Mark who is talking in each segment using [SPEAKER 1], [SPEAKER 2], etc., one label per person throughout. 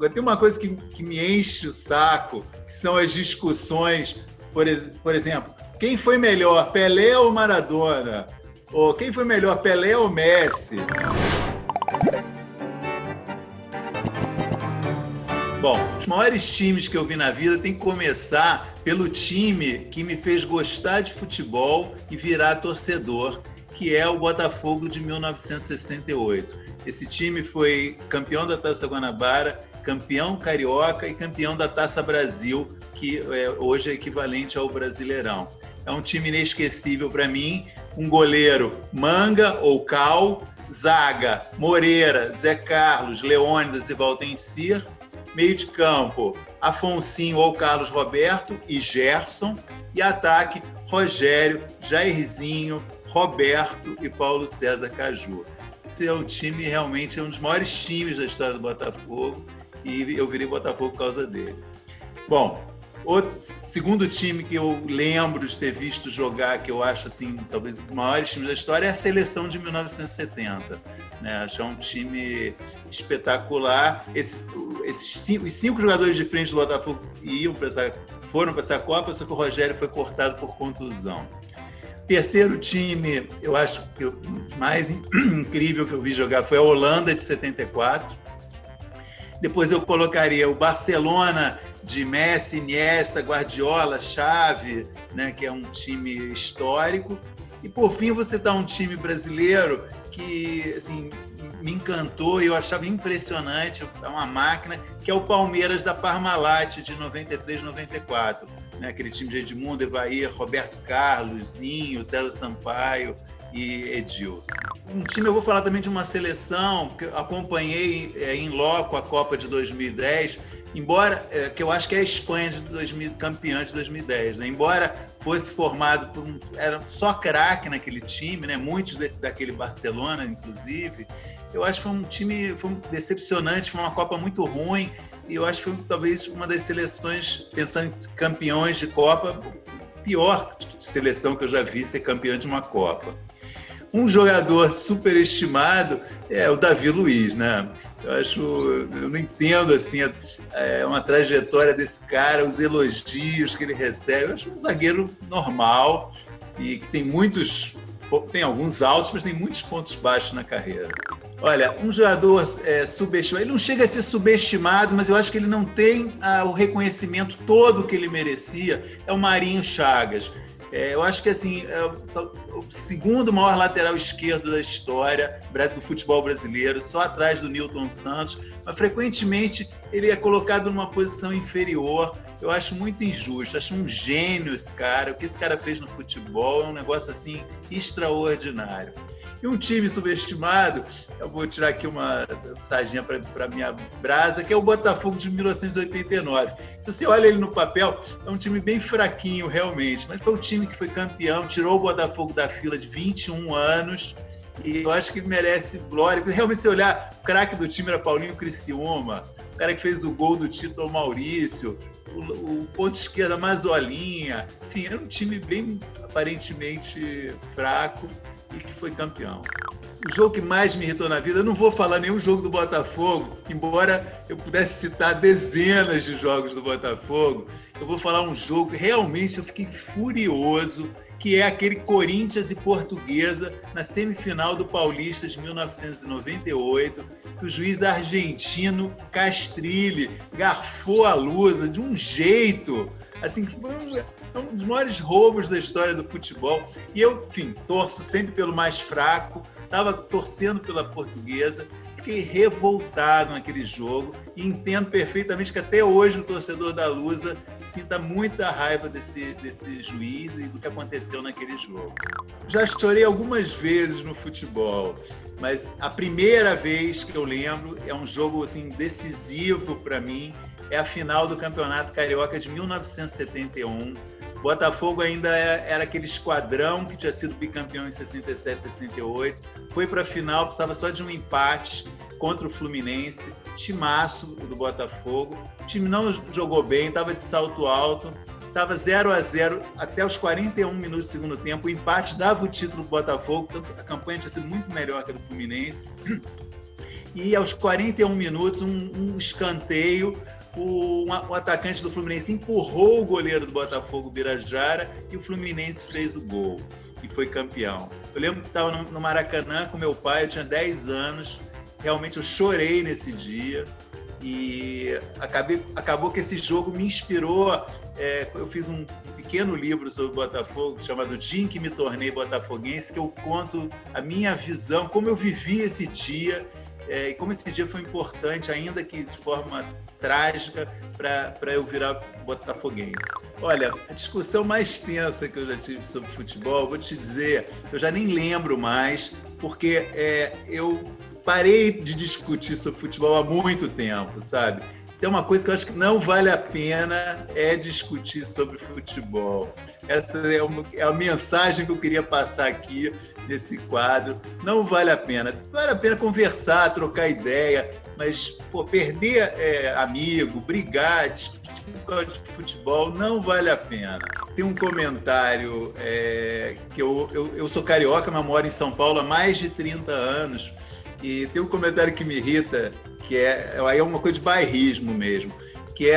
[SPEAKER 1] Agora, tem uma coisa que me enche o saco, que são as discussões, por exemplo, quem foi melhor, Pelé ou Maradona? Ou quem foi melhor, Pelé ou Messi? Bom, os maiores times que eu vi na vida tem que começar pelo time que me fez gostar de futebol e virar torcedor, que é o Botafogo de 1968. Esse time foi campeão da Taça Guanabara, campeão carioca e campeão da Taça Brasil, que hoje é equivalente ao Brasileirão. É um time inesquecível para mim, um goleiro Manga ou Cal, zaga Moreira, Zé Carlos, Leônidas e Valdencir, meio de campo Afonsinho ou Carlos Roberto e Gerson, e ataque Rogério, Jairzinho, Roberto e Paulo César Caju. Esse é um time, realmente, é um dos maiores times da história do Botafogo, e eu virei Botafogo por causa dele. Bom, outro segundo time que eu lembro de ter visto jogar, que eu acho assim, talvez um dos maiores times da história, é a seleção de 1970. Né? Acho um time espetacular. Os 5 jogadores de frente do Botafogo foram para essa Copa, só que o Rogério foi cortado por contusão. Terceiro time, eu acho que o mais incrível que eu vi jogar foi a Holanda de 74. Depois eu colocaria o Barcelona de Messi, Iniesta, Guardiola, Xavi, né, que é um time histórico. E, por fim, você tá um time brasileiro que assim, me encantou e eu achava impressionante, é uma máquina, que é o Palmeiras da Parmalat de 93, 94. Né, aquele time de Edmundo, Evair, Roberto Carlos, Zinho, César Sampaio e Edilson. Um time, eu vou falar também de uma seleção que eu acompanhei em loco a Copa de 2010, embora, que eu acho que é a Espanha campeã de 2010, né? Embora fosse formado era só craque naquele time, né? Muitos daquele Barcelona, inclusive, eu acho que foi um time decepcionante, foi uma Copa muito ruim, e eu acho que foi talvez uma das seleções, pensando em campeões de Copa, pior seleção que eu já vi ser campeã de uma Copa. Um jogador superestimado é o Davi Luiz, né? Eu não entendo assim uma trajetória desse cara, os elogios que ele recebe. Eu acho um zagueiro normal e que tem alguns altos, mas tem muitos pontos baixos na carreira. Olha, um jogador subestimado, ele não chega a ser subestimado, mas eu acho que ele não tem o reconhecimento todo que ele merecia, é o Marinho Chagas. Eu acho que assim, é o segundo maior lateral esquerdo da história do futebol brasileiro, só atrás do Nilton Santos, mas frequentemente ele é colocado numa posição inferior. Eu acho muito injusto, acho um gênio esse cara. O que esse cara fez no futebol é um negócio assim extraordinário. E um time subestimado, eu vou tirar aqui uma sardinha para minha brasa, que é o Botafogo de 1989. Se você olha ele no papel, é um time bem fraquinho realmente, mas foi o time que foi campeão, tirou o Botafogo da fila de 21 anos, e eu acho que ele merece glória. Realmente, se olhar, o craque do time era Paulinho Criciúma, o cara que fez o gol do título, Maurício, o ponto esquerda, Mazolinha, enfim, era um time bem aparentemente fraco, e que foi campeão. O jogo que mais me irritou na vida, eu não vou falar nenhum jogo do Botafogo, embora eu pudesse citar dezenas de jogos do Botafogo, eu vou falar um jogo que realmente eu fiquei furioso, que é aquele Corinthians e Portuguesa na semifinal do Paulista de 1998, que o juiz argentino Castrilli garfou a Lusa de um jeito, assim, que foi um dos maiores roubos da história do futebol. E eu, enfim, torço sempre pelo mais fraco, estava torcendo pela Portuguesa, fiquei revoltado naquele jogo e entendo perfeitamente que até hoje o torcedor da Lusa sinta muita raiva desse juiz e do que aconteceu naquele jogo. Já chorei algumas vezes no futebol, mas a primeira vez que eu lembro é um jogo assim, decisivo para mim, é a final do Campeonato Carioca de 1971. Botafogo ainda era aquele esquadrão que tinha sido bicampeão em 67, 68. Foi para a final, precisava só de um empate contra o Fluminense. Timaço do Botafogo. O time não jogou bem, estava de salto alto. Estava 0-0 até os 41 minutos do segundo tempo. O empate dava o título do Botafogo, tanto que a campanha tinha sido muito melhor que a do Fluminense. e aos 41 minutos, um escanteio, o atacante do Fluminense empurrou o goleiro do Botafogo, Birajara, e o Fluminense fez o gol e foi campeão. Eu lembro que estava no Maracanã com meu pai, eu tinha 10 anos, realmente eu chorei nesse dia e acabou que esse jogo me inspirou. Eu fiz um pequeno livro sobre o Botafogo chamado Dia em que me tornei botafoguense, que eu conto a minha visão, como eu vivi esse dia, e como esse dia foi importante, ainda que de forma trágica, para eu virar botafoguense. Olha, a discussão mais tensa que eu já tive sobre futebol, vou te dizer, eu já nem lembro mais, porque eu parei de discutir sobre futebol há muito tempo, sabe? Tem uma coisa que eu acho que não vale a pena discutir sobre futebol. Essa é a mensagem que eu queria passar aqui nesse quadro. Não vale a pena. Vale a pena conversar, trocar ideia, mas perder amigo, brigar, discutir de futebol, não vale a pena. Tem um comentário que eu sou carioca, mas moro em São Paulo há mais de 30 anos, e tem um comentário que me irrita, que aí é uma coisa de bairrismo mesmo, que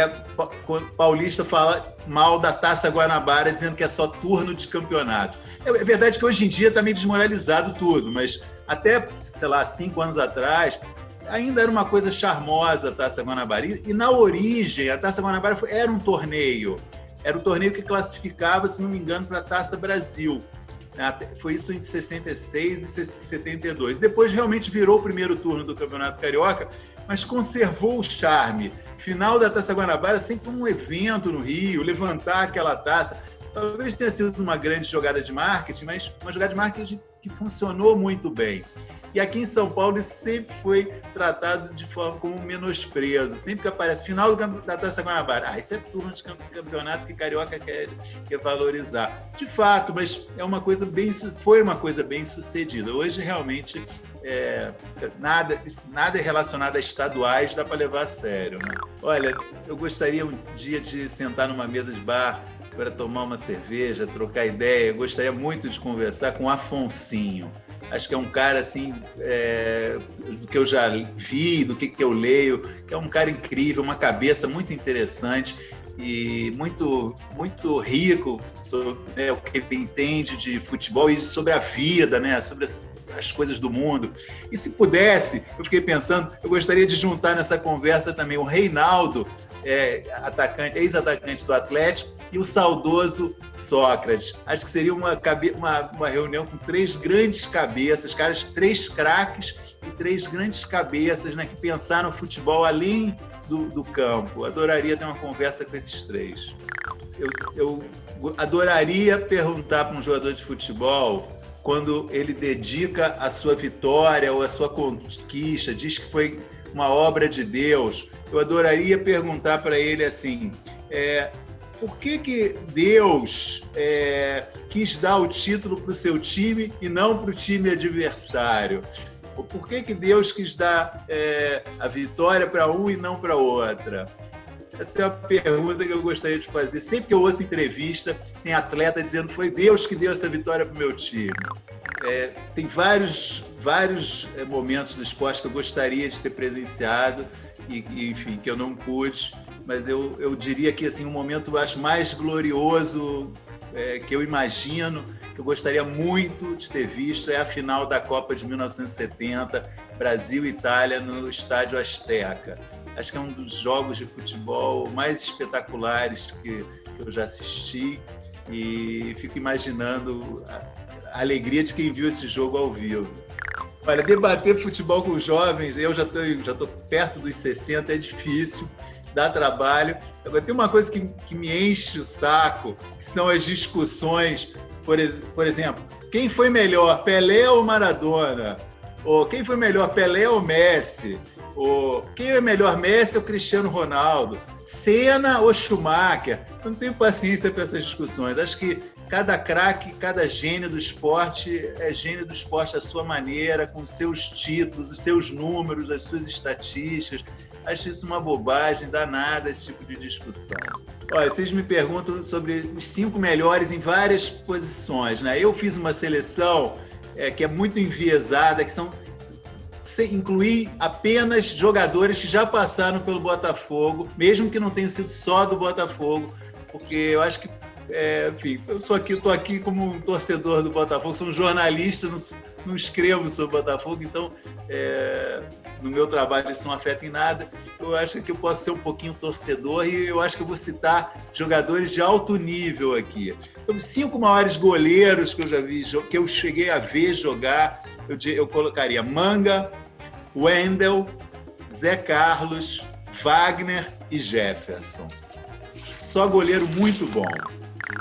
[SPEAKER 1] quando paulista fala mal da Taça Guanabara, dizendo que é só turno de campeonato. É verdade que hoje em dia está meio desmoralizado tudo, mas até, 5 anos atrás, ainda era uma coisa charmosa a Taça Guanabara. E na origem, a Taça Guanabara era um torneio. Era o torneio que classificava, se não me engano, para a Taça Brasil. Foi isso em 66 e 72. Depois realmente virou o primeiro turno do Campeonato Carioca, mas conservou o charme. Final da Taça Guanabara sempre foi um evento no Rio, levantar aquela taça. Talvez tenha sido uma grande jogada de marketing, mas uma jogada de marketing que funcionou muito bem. E aqui em São Paulo isso sempre foi tratado de forma como um menosprezo. Sempre que aparece final da Taça Guanabara, isso é turno de campeonato que Carioca quer valorizar. De fato, mas foi uma coisa bem sucedida. Hoje, realmente, nada é relacionado a estaduais dá para levar a sério, né? Olha, eu gostaria um dia de sentar numa mesa de bar para tomar uma cerveja, trocar ideia. Eu gostaria muito de conversar com o Afonsinho. Acho que é um cara, assim, do que eu já vi, do que eu leio, que é um cara incrível, uma cabeça muito interessante e muito, muito rico sobre o que ele entende de futebol e sobre a vida, né? Sobre as coisas do mundo. E se pudesse, eu fiquei pensando, eu gostaria de juntar nessa conversa também o Reinaldo, ex-atacante do Atlético, e o saudoso Sócrates. Acho que seria uma reunião com 3 grandes cabeças, 3 craques e 3 grandes cabeças, né, que pensaram o futebol além do campo. Adoraria ter uma conversa com esses 3. Eu adoraria perguntar para um jogador de futebol, quando ele dedica a sua vitória ou a sua conquista, diz que foi uma obra de Deus, eu adoraria perguntar para ele assim, por que Deus quis dar o título para o seu time e não para o time adversário? Por que Deus quis dar a vitória para um e não para outra? Essa é uma pergunta que eu gostaria de fazer. Sempre que eu ouço entrevista, tem atleta dizendo que foi Deus que deu essa vitória para o meu time. Tem vários momentos do esporte que eu gostaria de ter presenciado e enfim, que eu não pude, mas eu diria que assim, o momento eu acho mais glorioso que eu imagino, que eu gostaria muito de ter visto, é a final da Copa de 1970, Brasil e Itália, no Estádio Azteca. Acho que é um dos jogos de futebol mais espetaculares que eu já assisti e fico imaginando a alegria de quem viu esse jogo ao vivo. Olha, debater futebol com jovens, eu já estou perto dos 60, é difícil, dá trabalho. Agora, tem uma coisa que me enche o saco, que são as discussões, por exemplo, quem foi melhor, Pelé ou Maradona? Ou quem foi melhor, Pelé ou Messi? Ou quem é melhor, Messi ou Cristiano Ronaldo? Senna ou Schumacher? Eu não tenho paciência para essas discussões. Acho que cada craque, cada gênio do esporte é gênio do esporte à sua maneira, com os seus títulos, os seus números, as suas estatísticas. Acho isso uma bobagem danada, esse tipo de discussão. Olha, vocês me perguntam sobre os 5 melhores em várias posições, né? Eu fiz uma seleção que é muito enviesada, que são incluir apenas jogadores que já passaram pelo Botafogo, mesmo que não tenham sido só do Botafogo, porque eu acho que, enfim, eu estou aqui como um torcedor do Botafogo, sou um jornalista, não escrevo sobre o Botafogo, então no meu trabalho isso não afeta em nada. Eu acho que eu posso ser um pouquinho torcedor e eu acho que eu vou citar jogadores de alto nível aqui. Então, 5 maiores goleiros que eu já vi, que eu cheguei a ver jogar, eu colocaria Manga, Wendel, Zé Carlos, Wagner e Jefferson. Só goleiro muito bom.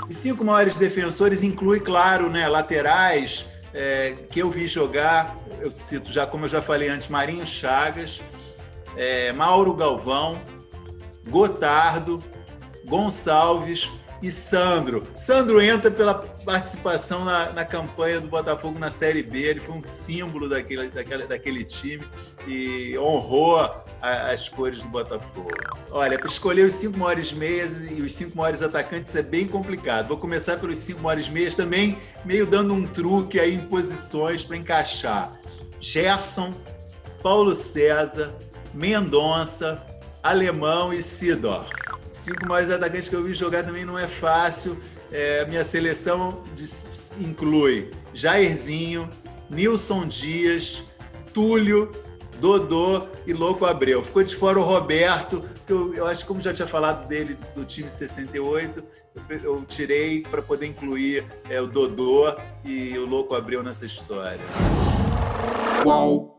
[SPEAKER 1] Os 5 maiores defensores incluem, claro, né, laterais que eu vi jogar. Eu cito já, como eu já falei antes, Marinho Chagas, Mauro Galvão, Gotardo, Gonçalves e Sandro. Sandro entra pela participação na campanha do Botafogo na Série B. Ele foi um símbolo daquele time e honrou as cores do Botafogo. Olha, para escolher os 5 maiores meias e os 5 maiores atacantes é bem complicado. Vou começar pelos 5 maiores meias, também meio dando um truque aí em posições para encaixar. Gerson, Paulo César, Mendonça, Alemão e Sidor. 5 maiores atacantes que eu vi jogar também não é fácil. Minha seleção inclui Jairzinho, Nilson Dias, Túlio, Dodô e Louco Abreu. Ficou de fora o Roberto, que eu acho que, como já tinha falado dele do time 68, eu tirei para poder incluir o Dodô e o Louco Abreu nessa história.
[SPEAKER 2] Qual